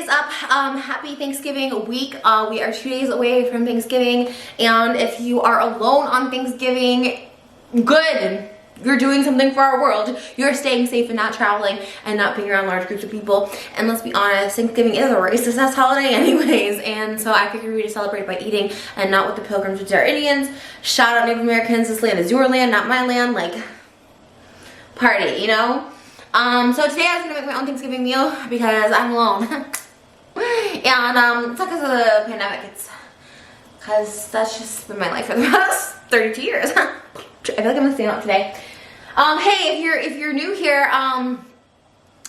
is up? Happy Thanksgiving week. We are 2 days away from Thanksgiving, and if you are alone on Thanksgiving, good. You're doing something for our world. You're staying safe and not traveling and not being around large groups of people. And let's be honest, Thanksgiving is a racist-ass holiday anyways. And so I figured we would celebrate by eating and not with the Pilgrims, which are Indians. Shout out Native Americans. This land is your land, not my land. Like, party, you know? So today I was gonna make my own Thanksgiving meal because I'm alone. And it's not because of the pandemic, it's because that's just been my life for the past 32 years. I feel like I'm gonna stand up today. Hey, if you're new here, I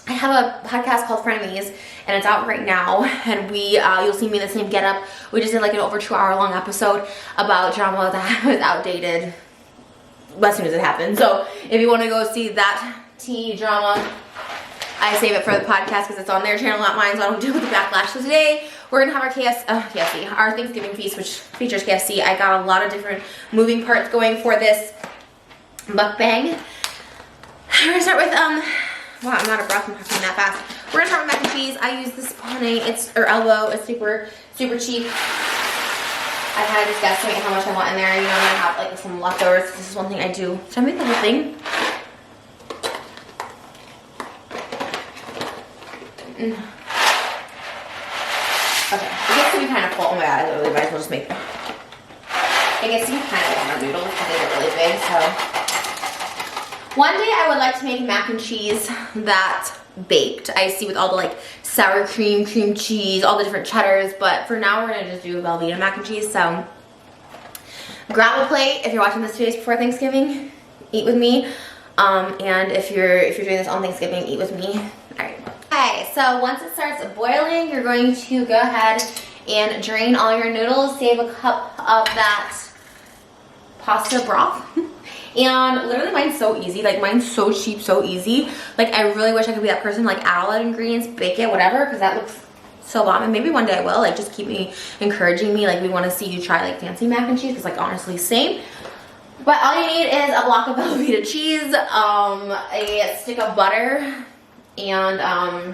have a podcast called Frenemies, and it's out right now. And you'll see me in the same getup. We just did like an over 2 hour long episode about drama that was outdated as soon as it happened. So if you want to go see that tea drama, I save it for the podcast because it's on their channel, not mine, so I don't deal with the backlash. So today we're gonna have our Thanksgiving feast, which features KFC. I got a lot of different moving parts going for this mukbang. We're gonna start with wow, I'm out of breath from talking that fast. We're gonna start with mac and cheese. I use this pane, or elbow. It's super cheap. I kind of just guesstimate how much I want in there. You know, I'm gonna have like some leftovers. This is one thing I do. Should I make the whole thing? Okay, it gets to be kind of full. Oh my god, I literally might as well just make them. It gets to be kind of long noodles because they get really big, so. One day I would like to make mac and cheese that's baked. I see with all the like sour cream, cream cheese, all the different cheddars, but for now we're gonna just do Velveeta mac and cheese, so. Grab a plate if you're watching this 2 days before Thanksgiving, eat with me. And if you're doing this on Thanksgiving, eat with me. All right. Okay, so once it starts boiling, you're going to go ahead and drain all your noodles. Save a cup of that pasta broth. And literally mine's so easy. Like mine's so cheap, so easy. Like I really wish I could be that person, like add all that ingredients, bake it, whatever, because that looks so bomb. And maybe one day I will. Like just keep me encouraging me. Like we want to see you try like fancy mac and cheese, because like honestly, same. But all you need is a block of Velveeta cheese, a stick of butter, and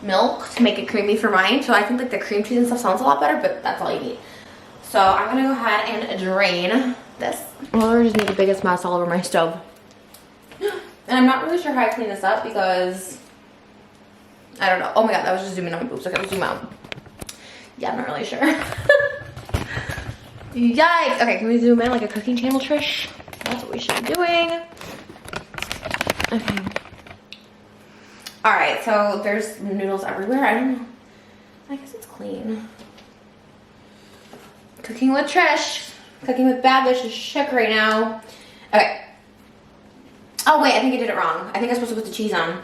milk to make it creamy for mine. So I think like the cream cheese and stuff sounds a lot better, but that's all you need. So I'm gonna go ahead and drain this. I just made the biggest mess all over my stove. And I'm not really sure how I clean this up because I don't know. Oh my god, that was just zooming on my boobs. Okay, let's zoom out. Yeah, I'm not really sure. Yikes. Okay, can we zoom in like a cooking channel, Trish? That's what we should be doing. Okay. Alright, so there's noodles everywhere. I don't know. I guess it's clean. Cooking with Trish. Cooking with bad bitch is shook right now. Okay. Oh wait, I think I did it wrong. I think I'm supposed to put the cheese on.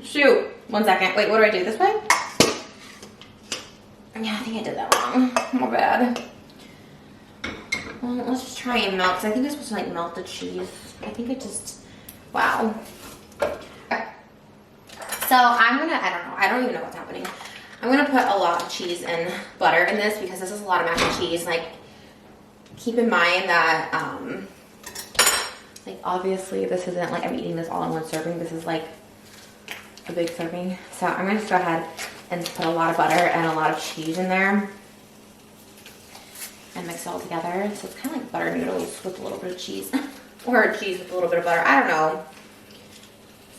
Shoot. 1 second. Wait, what do I do? This way? Yeah, I think I did that wrong. My bad. Well, let's just try and melt, because I think I'm supposed to like melt the cheese. I think it just, wow. Okay. So I'm gonna, I don't even know what's happening. I'm gonna put a lot of cheese and butter in this because this is a lot of mac and cheese. Like, keep in mind that, like obviously this isn't like I'm eating this all in one serving. This is like a big serving. So I'm gonna just go ahead and put a lot of butter and a lot of cheese in there and mix it all together. So it's kind of like butter noodles with a little bit of cheese or cheese with a little bit of butter. I don't know.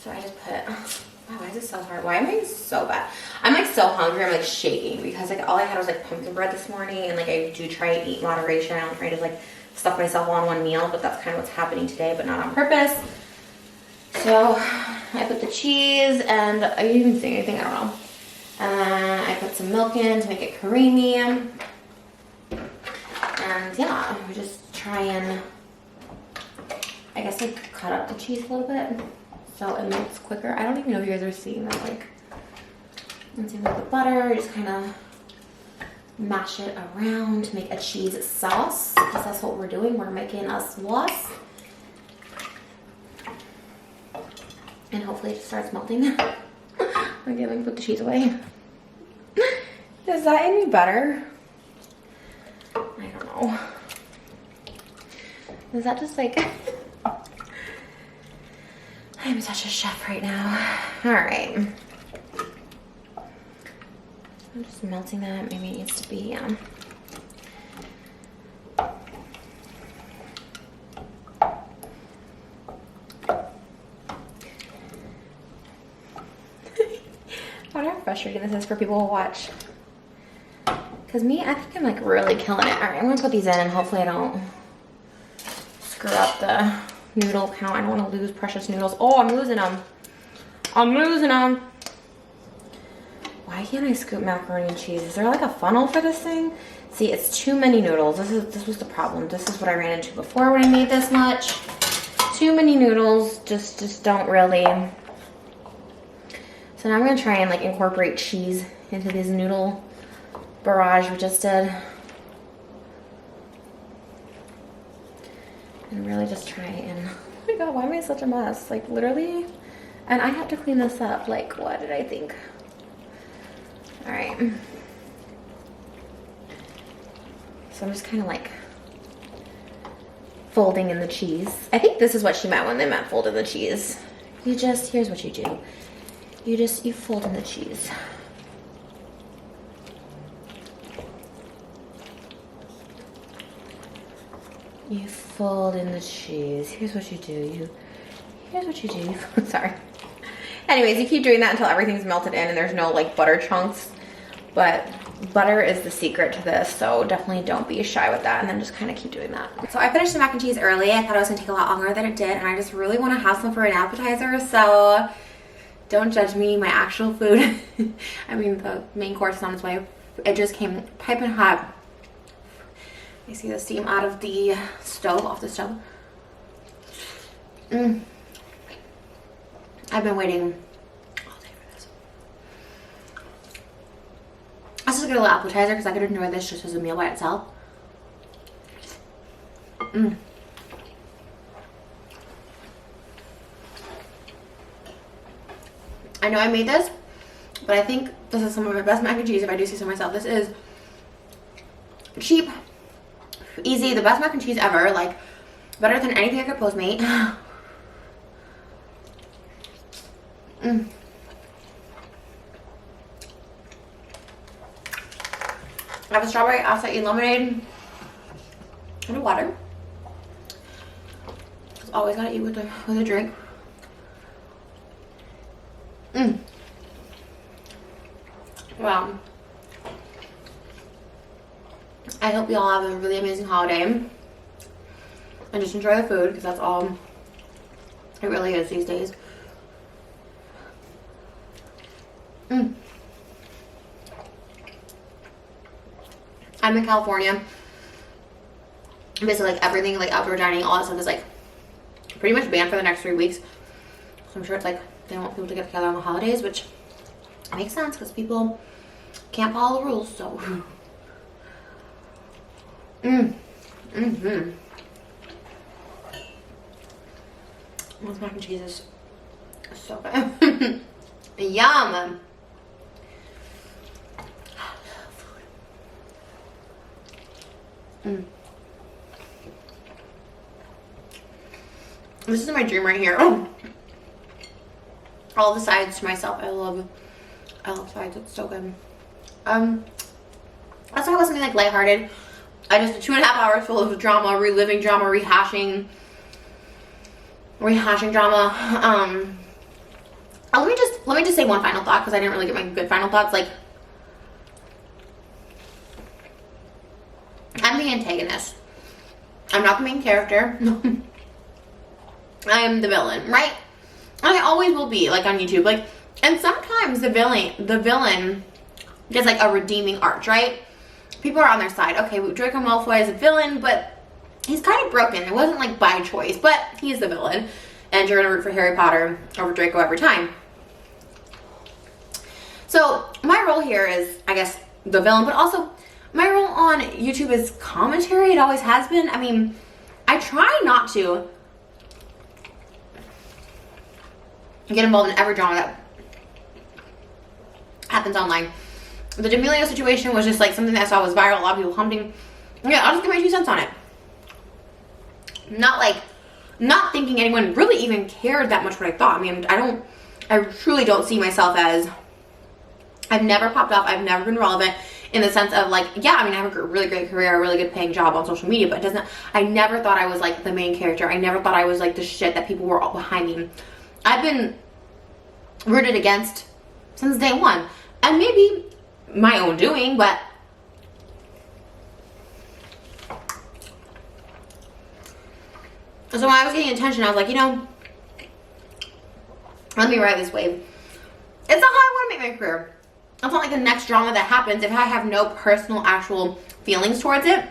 So I just put, wow, why is this so hard? Why am I so bad? I'm like so hungry. I'm like shaking because like all I had was like pumpkin bread this morning, and like I do try to eat moderation. I'm trying to like stuff myself on one meal, but that's kind of what's happening today, but not on purpose. So I put the cheese, and are you even seeing anything? I don't know. And then I put some milk in to make it creamy. And yeah, we just try and, I guess like cut up the cheese a little bit so it melts quicker. I don't even know if you guys are seeing that. Like, and same with the butter, just kind of mash it around to make a cheese sauce, because that's what we're doing. We're making a sauce. And hopefully it just starts melting. Okay, let me put the cheese away. Is that any better? I don't know. Is that just like... I'm such a chef right now. All right. I'm just melting that. Maybe it needs to be, I wonder how frustrating this is for people to watch. Because me, I think I'm like really killing it. All right, I'm gonna put these in and hopefully I don't screw up the noodle count. I don't want to lose precious noodles. Oh, I'm losing them. I'm losing them. Why can't I scoop macaroni and cheese? Is there like a funnel for this thing? See, it's too many noodles. This was the problem. This is what I ran into before when I made this much. Too many noodles just don't really. So now I'm gonna try and like incorporate cheese into this noodle barrage we just did. And really just try and, oh my god, why am I such a mess? Like literally, and I have to clean this up. Like, what did I think? All right. So I'm just kind of like folding in the cheese. I think this is what she meant when they meant fold in the cheese. Here's what you do. You fold in the cheese. You fold in the cheese. Here's what you do. Here's what you do. Sorry. Anyways, you keep doing that until everything's melted in and there's no like butter chunks. But butter is the secret to this, so definitely don't be shy with that, and then just kind of keep doing that. So I finished the mac and cheese early. I thought it was gonna take a lot longer than it did, and I just really want to have some for an appetizer, so don't judge me. My actual food, I mean the main course is on its way. It just came piping hot. You see the steam out of the stove, off the stove. I've been waiting all day for this. I was just gonna get a little appetizer because I could enjoy this just as a meal by itself. I know I made this, but I think this is some of my best mac and cheese if I do say so myself. This is cheap, easy, the best mac and cheese ever, like better than anything I could Postmate. I have a strawberry acai lemonade and a water. Always gotta eat with a drink. Wow. I hope you all have a really amazing holiday and just enjoy the food because that's all it really is these days. I'm in California. Basically, like everything, like outdoor dining, all that stuff is like pretty much banned for the next 3 weeks. So I'm sure it's like they want people to get together on the holidays, which makes sense because people can't follow the rules. So, This mac and cheese is so good. Yum. This is my dream right here. Oh, all the sides to myself. I love sides. It's so good. That's why I was something like lighthearted. I just did 2.5 hours full of drama, reliving drama, rehashing drama. Let me just say one final thought because I didn't really get my good final thoughts. Like, I'm the antagonist. I'm not the main character. I am the villain, right? And I always will be, like on YouTube. Like, and sometimes the villain gets like a redeeming arc, right? People are on their side. Okay, Draco Malfoy is a villain, but he's kind of broken. It wasn't like by choice, but he's the villain. And you're gonna root for Harry Potter over Draco every time. So my role here is, I guess, the villain, but also my role on YouTube is commentary. It always has been. I mean, I try not to get involved in every drama that happens online. The D'Amelio situation was just like something that I saw was viral. A lot of people commenting. Yeah, I'll just give my 2 cents on it. Not thinking anyone really even cared that much what I thought. I mean, I truly don't see myself as I've never popped off. I've never been relevant in the sense of like, yeah, I mean, I have a really great career, a really good paying job on social media, but it doesn't, I never thought I was like the main character. I never thought I was like the shit that people were all behind me. I've been rooted against since day one. And maybe my own doing, but so when I was getting attention, I was like, you know, let me ride this wave. It's not how I want to make my career. It's not like the next drama that happens if I have no personal, actual feelings towards it.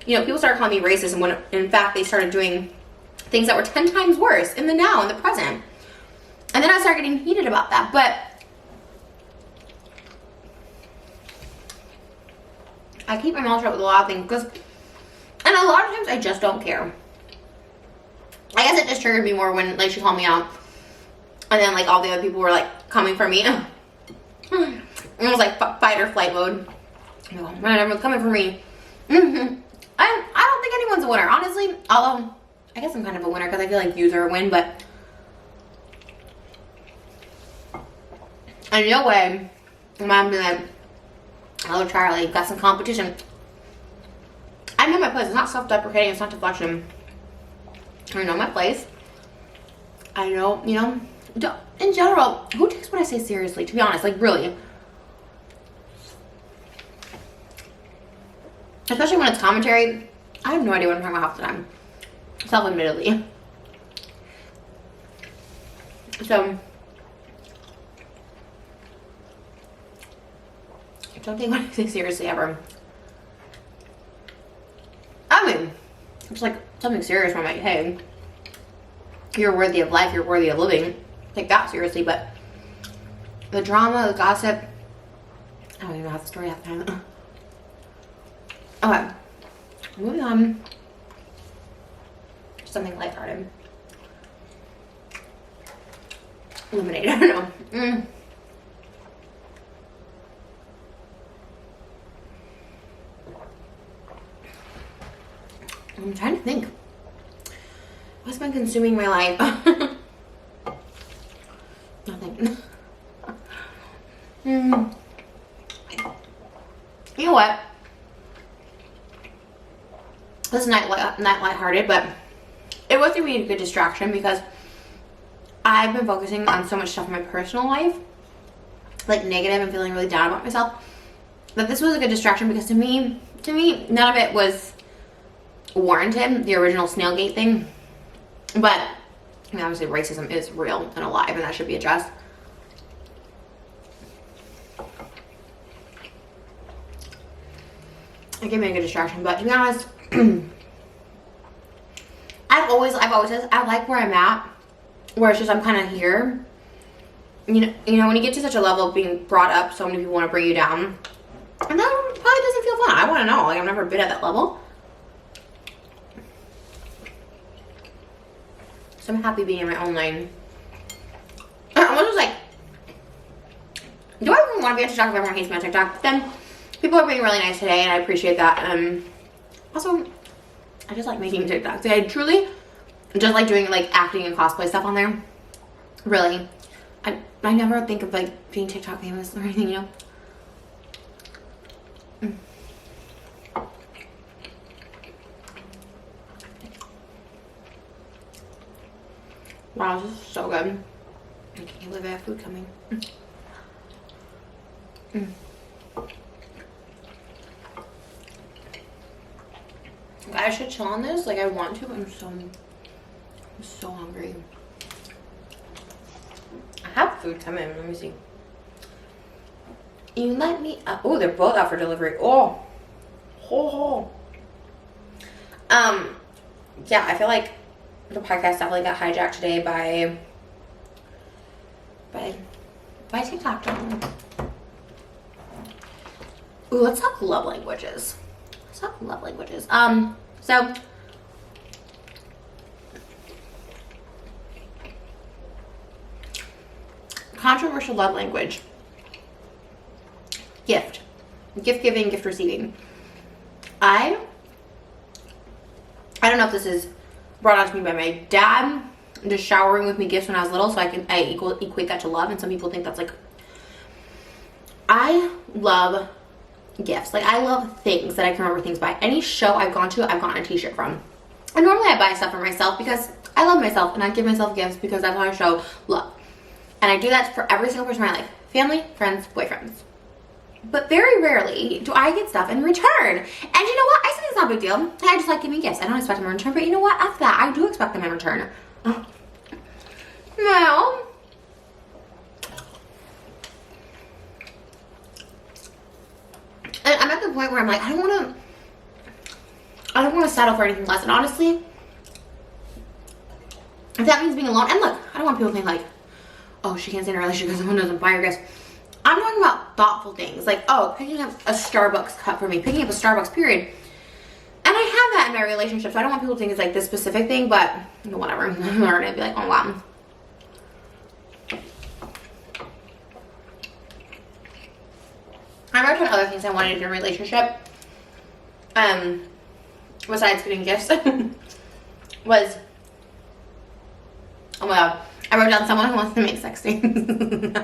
You know, people started calling me racist, and when in fact they started doing things that were 10 times worse in the now, in the present. And then I started getting heated about that. But I keep my mouth shut with a lot of things because, and a lot of times I just don't care. I guess it just triggered me more when like she called me out, and then like all the other people were like coming for me. It was like fight or flight mode. Man, everyone's coming for me. I don't think anyone's a winner, honestly. Although I guess I'm kind of a winner because I feel like views are a win, but in no way am I be like, oh Charlie, got some competition. I know my place. It's not self-deprecating. It's not deflection. I know my place. I know, you know, in general, who takes what I say seriously, to be honest, like really? Especially when it's commentary, I have no idea what I'm talking about half the time, self-admittedly. So, don't take what I say seriously ever. I mean, it's like something serious where I'm like, hey, you're worthy of life, you're worthy of living. Take that seriously, but the drama, the gossip, I don't even know how the story half the time. Okay, moving on. Something lighthearted. Lemonade, I don't know. I'm trying to think. What's been consuming my life? Nothing. You know what? This is not lighthearted, but it was to be a good distraction because I've been focusing on so much stuff in my personal life, like negative and feeling really down about myself, that this was a good distraction because to me, none of it was warranted, the original Snailgate thing. But I mean, obviously racism is real and alive, and that should be addressed. It gave me a good distraction, but to be honest, I've always said I like where I'm at, where it's just I'm kind of here. You know, when you get to such a level of being brought up, so many people want to bring you down, and that probably doesn't feel fun. I want to know, like I've never been at that level. So I'm happy being in my own lane. I was just like, do I really want to be on TikTok if everyone hates me on TikTok? But then people are being really nice today, and I appreciate that. Also, I just like making TikToks. I truly just like doing like acting and cosplay stuff on there. Really, I never think of like being TikTok famous or anything, you know. Wow, this is so good. I can't believe I have food coming. I should chill on this, like I want to, but I'm so hungry. I have food coming, let me see. You let me up. Oh, they're both out for delivery. Oh. Yeah, I feel like the podcast definitely got hijacked today by TikTok. Ooh, let's talk love languages. So controversial love language. Gift giving, gift receiving. I don't know if this is brought on to me by my dad just showering with me gifts when I was little, so I equate that to love, and some people think that's like I love gifts. Like, I love things that I can remember things by. Any show I've gone to, I've gotten a t-shirt from. And normally I buy stuff for myself because I love myself, and I give myself gifts because that's how I show love. And I do that for every single person in my life. Family, friends, boyfriends. But very rarely do I get stuff in return. And you know what? I think it's not a big deal. I just like giving gifts. I don't expect them in return, but you know what? After that, I do expect them in return. Now, and I'm at the point where I'm like, I don't want to settle for anything less. And honestly, if that means being alone, and look, I don't want people to think like, oh, she can't stay in a relationship because someone doesn't buy her gifts. I'm talking about thoughtful things, like, oh, picking up a Starbucks cup for me, picking up a Starbucks, period. And I have that in my relationship, so I don't want people to think it's like this specific thing, but you know, whatever. I'm gonna be like, oh wow. I wrote down other things I wanted in a relationship. Besides getting gifts, was, oh my god, I wrote down someone who wants to make sex scenes.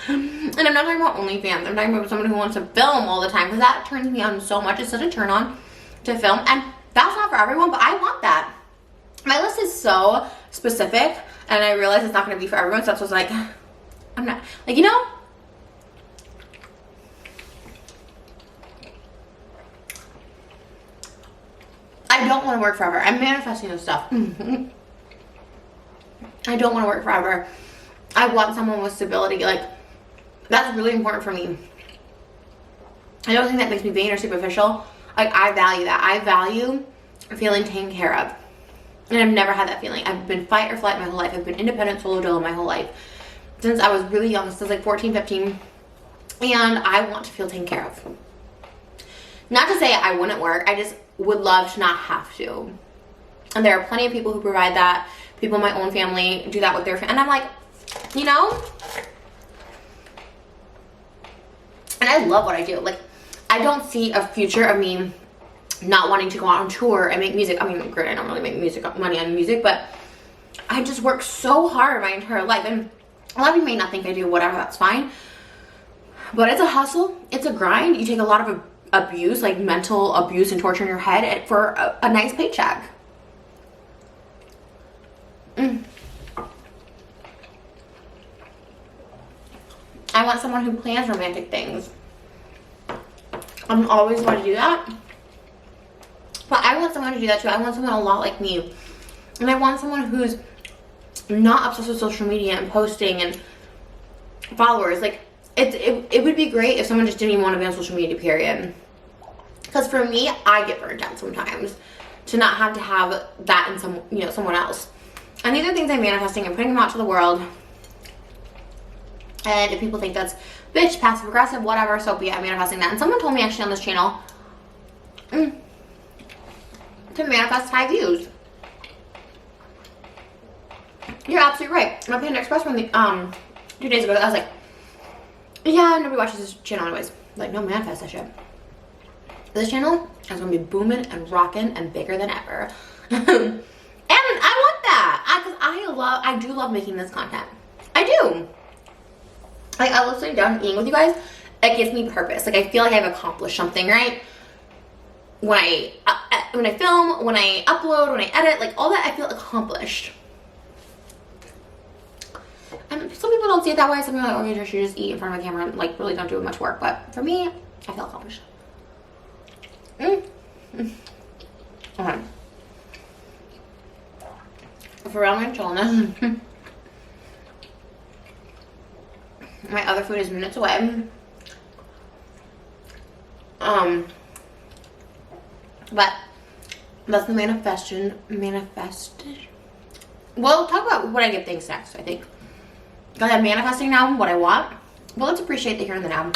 And I'm not talking about OnlyFans. I'm talking about someone who wants to film all the time, because that turns me on so much. It's such a turn on to film, and that's not for everyone, but I want that. My list is so specific, and I realize it's not going to be for everyone, so that's what's like, I'm not, like, you know, I don't want to work forever. I'm manifesting this stuff. I don't want to work forever. I want someone with stability. Like, that's really important for me. I don't think that makes me vain or superficial. Like, I value that. I value feeling taken care of. And I've never had that feeling. I've been fight or flight my whole life. I've been independent, solo dolo my whole life. Since I was really young, since like 14, 15. And I want to feel taken care of. Not to say I wouldn't work. I just would love to not have to. And there are plenty of people who provide that. People in my own family do that with their family. And I'm like, you know? And I love what I do. Like, I don't see a future of me not wanting to go out on tour and make music. I mean, great, I don't really make money on music, but I just work so hard my entire life. And a lot of you may not think I do, whatever, that's fine. But it's a hustle. It's a grind. You take a lot of abuse, like mental abuse and torture in your head for a nice paycheck. I want someone who plans romantic things. I'm always going to do that. But I want someone to do that too. I want someone a lot like me. And I want someone who's not obsessed with social media and posting and followers. Like, it would be great if someone just didn't even want to be on social media, period. Because for me, I get burned out sometimes to not have to have that in someone else. And these are things I'm manifesting and putting them out to the world. And if people think that's bitch, passive aggressive, whatever, so be it. I'm manifesting that. And someone told me actually on this channel to manifest high views. You're absolutely right. My Panda Express from the 2 days ago, I was like, yeah, nobody watches this channel anyways. Like, no, manifest that shit. This channel is gonna be booming and rocking and bigger than ever. And I want that. Because I do love making this content. I do. Like, I love sitting down and eating with you guys. It gives me purpose. Like, I feel like I've accomplished something, right? When I film, when I upload, when I edit, like, all that, I feel accomplished. And some people don't see it that way. Some people are like, oh, you should just eat in front of a camera and, like, really don't do much work. But for me, I feel accomplished. Okay. For real, I'm chilling this. My other food is minutes away. But that's the manifested. We'll talk about what I give thanks next, I think. Because I'm manifesting now what I want. But let's appreciate the here and the now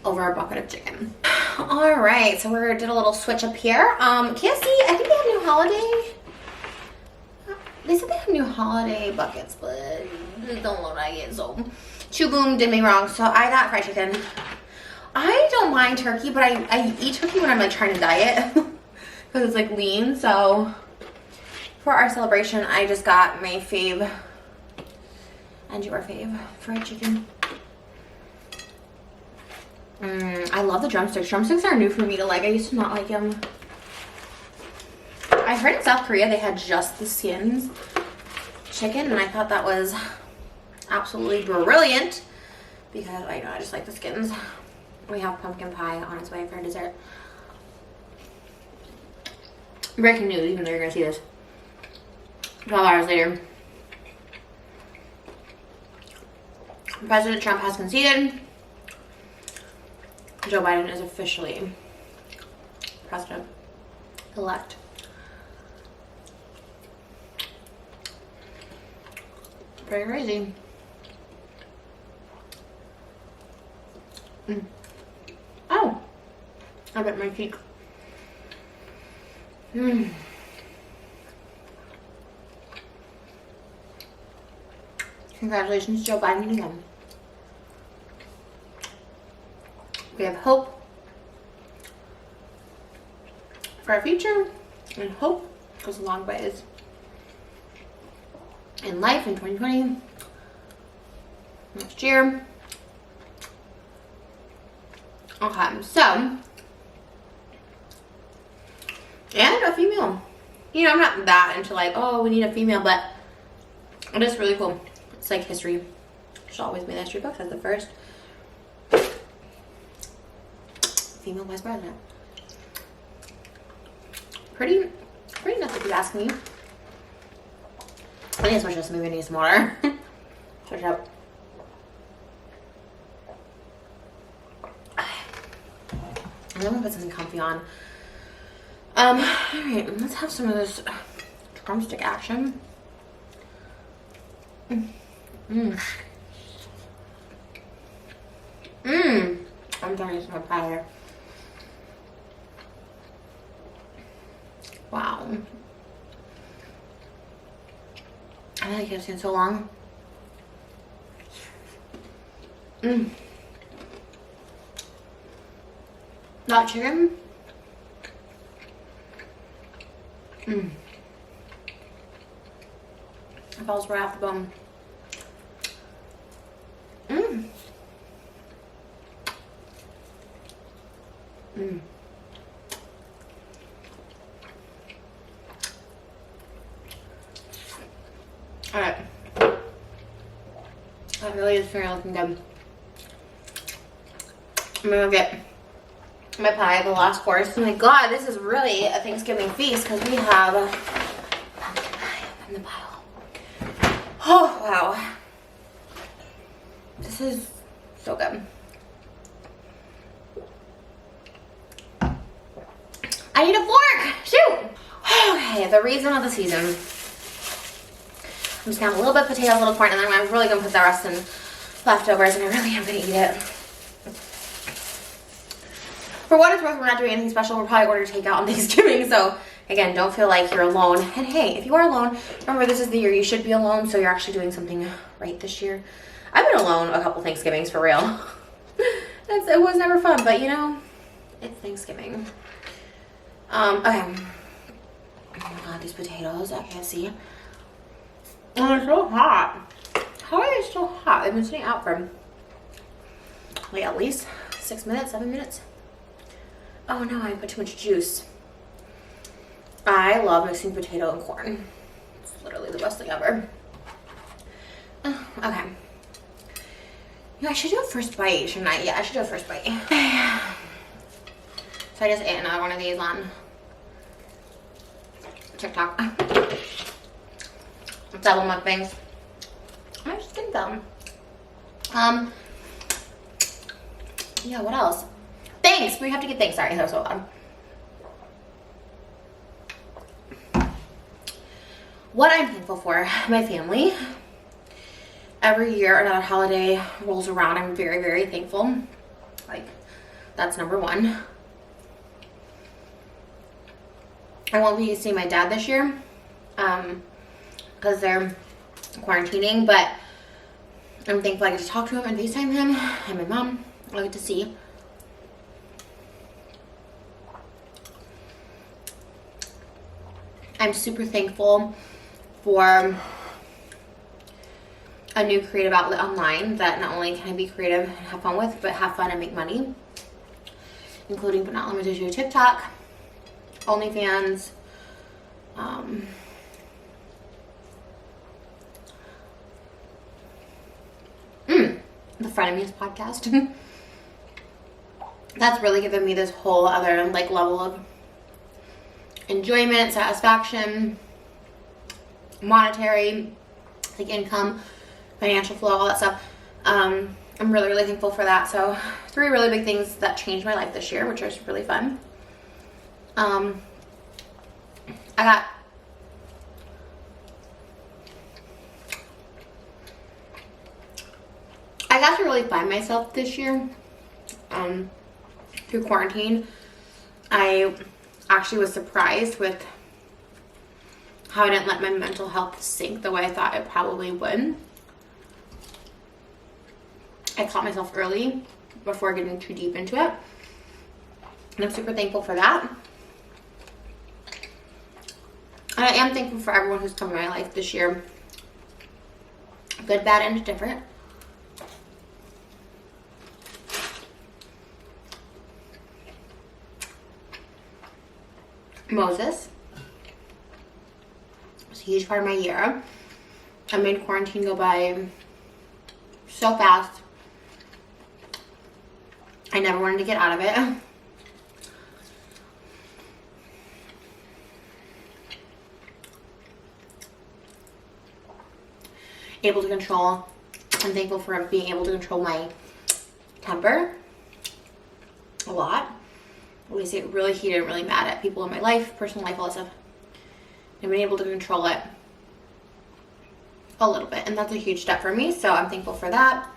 over a bucket of chicken. Alright, so we did a little switch up here. KFC, I think they have new holiday. They said they have new holiday buckets, but I don't know what I get, so Chew Boom did me wrong, so I got fried chicken. I don't mind turkey, but I eat turkey when I'm like trying to diet because it's like lean. So for our celebration, I just got my fave and your fave fried chicken. I love the drumsticks. Drumsticks are new for me to like. I used to not like them. I heard in South Korea they had just the skins chicken, and I thought that was absolutely brilliant because I know I just like the skins. We have pumpkin pie on its way for dessert. Breaking news, even though you're gonna see this 12 hours later. President Trump has conceded. Joe Biden is officially president-elect. Pretty crazy. Oh, I bit my cheek. Congratulations, Joe Biden, again. We have hope for our future, and hope goes a long ways in life in 2020, next year. Okay, so, and a female. You know, I'm not that into like, oh, we need a female, but it is really cool. It's like history. Should always be in the history books as the first female vice president. Pretty enough if you ask me. I need to switch this. Maybe I need some water. Switch it up. I'm gonna put something comfy on. Alright, let's have some of this drumstick action. I'm starting to smell fire. Wow. I feel like I've seen so long. That chicken. It falls right off the bone. Alright. That really is very looking good. I'm gonna go get my pie, the last course. Oh my god, this is really a Thanksgiving feast because we have pumpkin pie up in the pile. Oh, wow. This is so good. I need a fork! Shoot! Okay, the reason of the season. I'm just gonna have a little bit of potatoes, a little corn, and then I'm really gonna put the rest in leftovers, and I really am gonna eat it. For what it's worth, we're not doing anything special. We'll probably order takeout on Thanksgiving, so again, don't feel like you're alone. And hey, if you are alone, remember this is the year you should be alone, so you're actually doing something right this year. I've been alone a couple Thanksgivings, for real. It was never fun, but you know, it's Thanksgiving. Okay. Oh my god, these potatoes, I can't see. Oh, they're so hot. How are they so hot? They've been sitting out for like at least 6 minutes, 7 minutes. Oh no, I put too much juice. I love mixing potato and corn. It's literally the best thing ever. Okay. Yeah, I should do a first bite, shouldn't I? Yeah, I should do a first bite. So I just ate another one of these on TikTok. Double mukbangs. I just think them. Yeah, what else? Thanks! We have to get thanks. Sorry, that was so loud. What I'm thankful for, my family. Every year another holiday rolls around. I'm very, very thankful. Like, that's number one. I won't be seeing my dad this year because they're quarantining, but I'm thankful I get to talk to him and FaceTime him, and my mom I get to see. I'm super thankful for a new creative outlet online that not only can I be creative and have fun with, but have fun and make money. including but not limited to TikTok, OnlyFans, the Frenemies podcast. That's really given me this whole other like level of enjoyment, satisfaction, monetary, like income, financial flow, all that stuff. I'm really, really thankful for that. So 3 really big things that changed my life this year, which was really fun. I got to really find myself this year through quarantine. I actually was surprised with how I didn't let my mental health sink the way I thought it probably would. I caught myself early before getting too deep into it, and I'm super thankful for that. And I am thankful for everyone who's come in my life this year, good, bad, and different. Moses was a huge part of my year. I made quarantine go by so fast. I never wanted to get out of it. Able to control. I'm thankful for being able to control my temper a lot. I always get really heated, really mad at people in my life, personal life, all that stuff. I've been able to control it a little bit, and that's a huge step for me, so I'm thankful for that.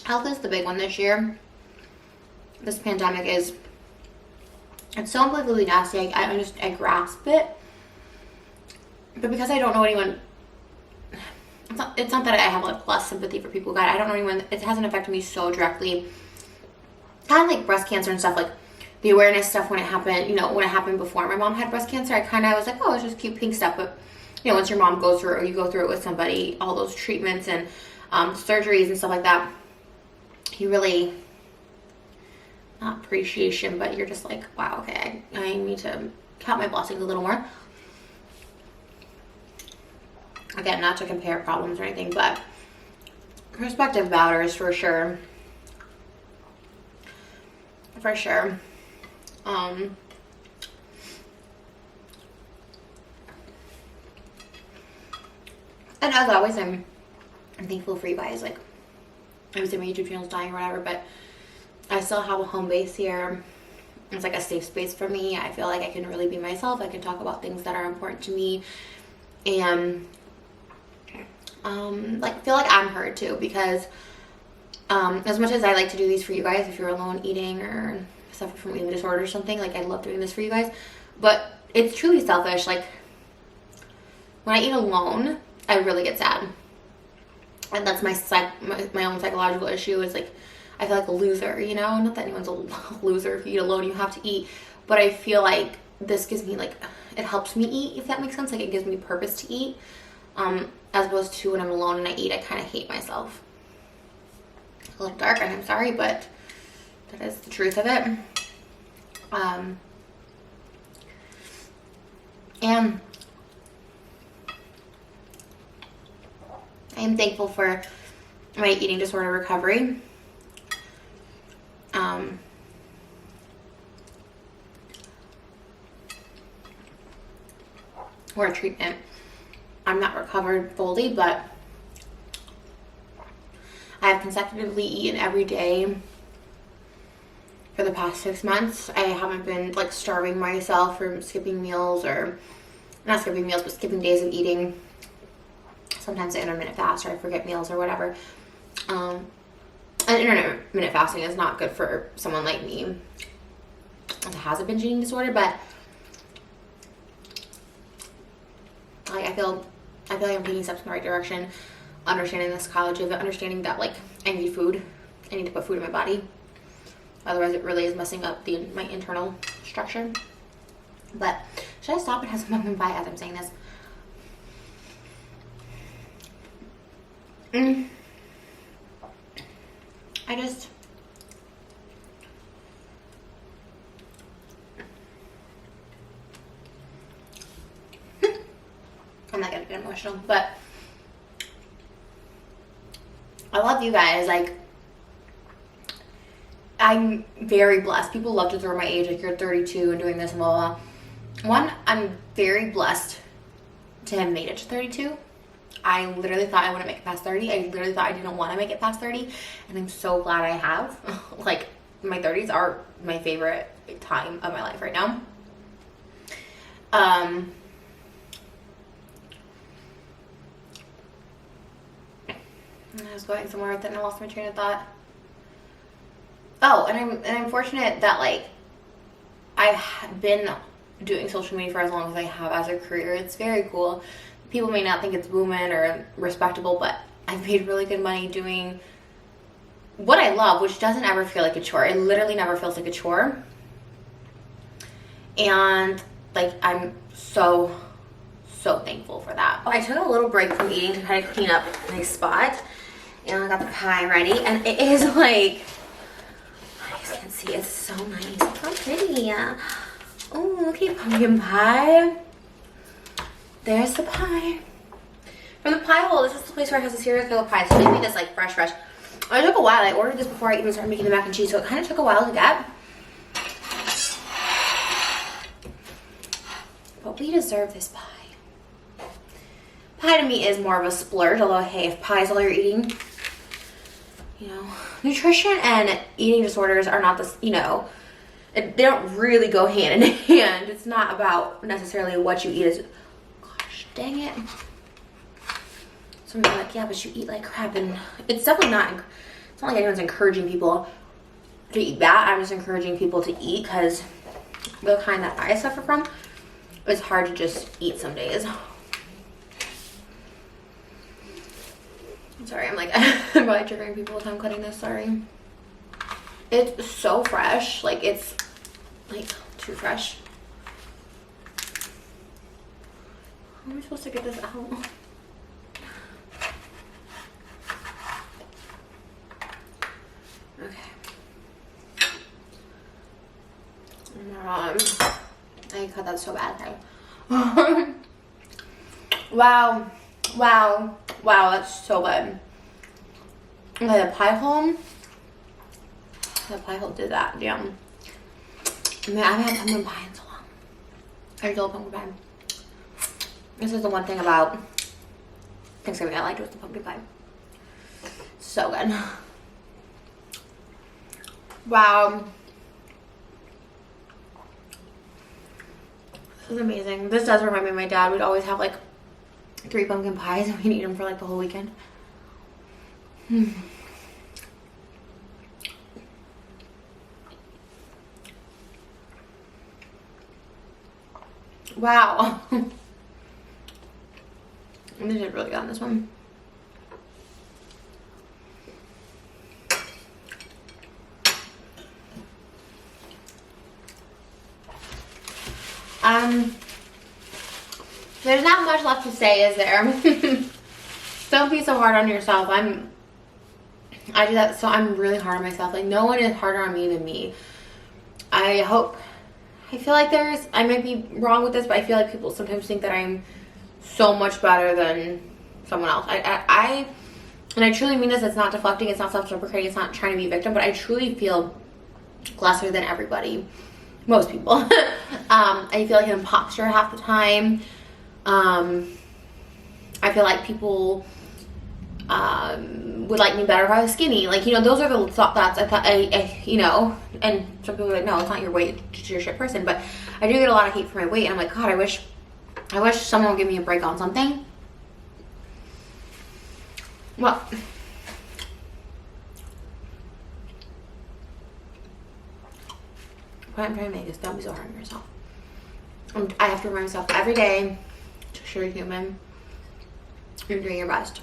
Health is the big one this year. This pandemic is, it's so unbelievably nasty. I grasp it, but because I don't know anyone, it's not that I have like less sympathy for people. God, I don't know anyone. It hasn't affected me so directly. Kind of like breast cancer and stuff, like the awareness stuff when it happened. You know, when it happened before my mom had breast cancer, I kind of was like, oh, it's just cute pink stuff. But you know, once your mom goes through it, or you go through it with somebody, all those treatments and surgeries and stuff like that, you really, not appreciation, but you're just like, wow, okay, I need to count my blessings a little more. Again, not to compare problems or anything, but perspective matters for sure. For sure. And as always, I'm thankful for you guys. Like, obviously my YouTube channel's dying or whatever, but I still have a home base here. It's like a safe space for me. I feel like I can really be myself. I can talk about things that are important to me, and like feel like I'm heard too, because as much as I like to do these for you guys, if you're alone eating or suffer from eating disorder or something, like I love doing this for you guys, but it's truly selfish. Like when I eat alone, I really get sad, and that's my own psychological issue. Is like I feel like a loser, you know, not that anyone's a loser. If you eat alone, you have to eat, but I feel like this gives me, like, it helps me eat, if that makes sense. Like it gives me purpose to eat, as opposed to when I'm alone and I eat, I kind of hate myself. A little dark, and I'm sorry, but that is the truth of it. And I am thankful for my eating disorder recovery. Or treatment. I'm not recovered fully, but I have consecutively eaten every day for the past 6 months. I haven't been like starving myself or skipping meals, or not skipping meals, but skipping days of eating. Sometimes I intermittent fast, or I forget meals or whatever. And intermittent fasting is not good for someone like me that has a binge eating disorder, but like I feel like I'm taking steps in the right direction, understanding the psychology of it, understanding that like I need food, I need to put food in my body, otherwise it really is messing up my internal structure. But should I stop and have some pumpkin pie as I'm saying this? I just, I'm not gonna get emotional, but I love you guys. Like, I'm very blessed. People love to throw my age, like, you're 32 and doing this and blah, blah, blah. One, I'm very blessed to have made it to 32. I literally thought I wouldn't make it past 30. I literally thought I didn't want to make it past 30. And I'm so glad I have. Like, my 30s are my favorite time of my life right now. I was going somewhere with it and I lost my train of thought. Oh, and I'm fortunate that, like, I've been doing social media for as long as I have as a career. It's very cool. People may not think it's booming or respectable, but I've made really good money doing what I love, which doesn't ever feel like a chore. It literally never feels like a chore. And, like, I'm so thankful for that. I took a little break from eating to kind of clean up my spot. And I got the pie ready. And it is, like, you can see it's so nice. How pretty. Oh, look at pumpkin pie. There's the pie. From the pie hole, this is the place where it has a serious kill of pie. So they made this, like, fresh. It took a while. I ordered this before I even started making the mac and cheese, so it kind of took a while to get. But we deserve this pie. Pie to me is more of a splurge, although, hey, if pie is all you're eating, you know, nutrition and eating disorders are not this, you know, they don't really go hand in hand. It's not about necessarily what you eat. It's, gosh, dang it. Some people are like, yeah, but you eat like crap. And it's definitely not, it's not like anyone's encouraging people to eat that. I'm just encouraging people to eat because the kind that I suffer from, it's hard to just eat some days. Sorry, I'm like, I'm probably triggering people with I'm cutting this, sorry. It's so fresh, like, it's, like, too fresh. How am I supposed to get this out? Okay. I cut that so bad. Wow, that's so good. Okay, the pie hole did that, damn. Man, I haven't had pumpkin pie in so long. I love pumpkin pie. This is the one thing about Thanksgiving I liked was the pumpkin pie. So good. Wow. This is amazing. This does remind me of my dad. We'd always have like 3 pumpkin pies and we'd eat them for like the whole weekend. Wow. They did really good on this one. There's not much left to say, is there? Don't be so hard on yourself. I do that, so I'm really hard on myself. Like, no one is harder on me than me. I feel like I might be wrong with this, but I feel like people sometimes think that I'm so much better than someone else. And I truly mean this. It's not deflecting. It's not self-deprecating. It's not trying to be a victim, but I truly feel lesser than everybody. Most people. I feel like an imposter half the time. I feel like people would like me better if I was skinny. Like, you know, those are the thoughts I thought, you know, and some people are like, no, it's not your weight, it's your shit person. But I do get a lot of hate for my weight, and I'm like, God, I wish someone would give me a break on something. Well, what I'm trying to make is don't be so hard on yourself. I have to remind myself every day to show you're human. You're doing your best.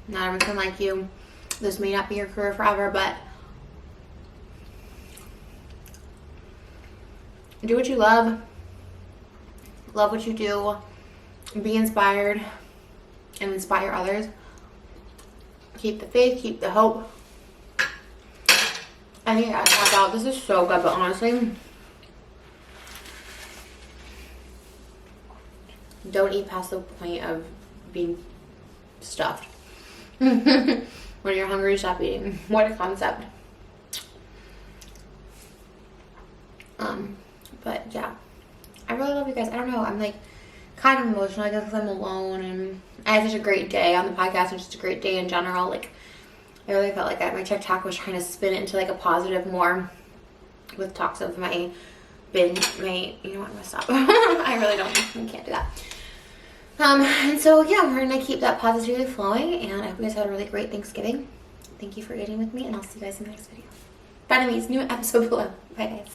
Not everyone can like you. This may not be your career forever, but do what you love. Love what you do. Be inspired and inspire others. Keep the faith, keep the hope. I think I gotta tap out. This is so good, but honestly, don't eat past the point of being stuffed. When you're hungry, stop eating. What a concept. But yeah, I really love you guys. I don't know, I'm like kind of emotional, I guess, because I'm alone, and I had such a great day on the podcast and just a great day in general. Like, I really felt like my TikTok was trying to spin it into like a positive more with talks of my binge, you know what, I'm gonna stop. I really don't, I can't do that. And so yeah, we're gonna keep that positivity flowing, and I hope you guys had a really great Thanksgiving. Thank you for eating with me, and I'll see you guys in the next video. Bye, enemies, new episode below. Bye, guys.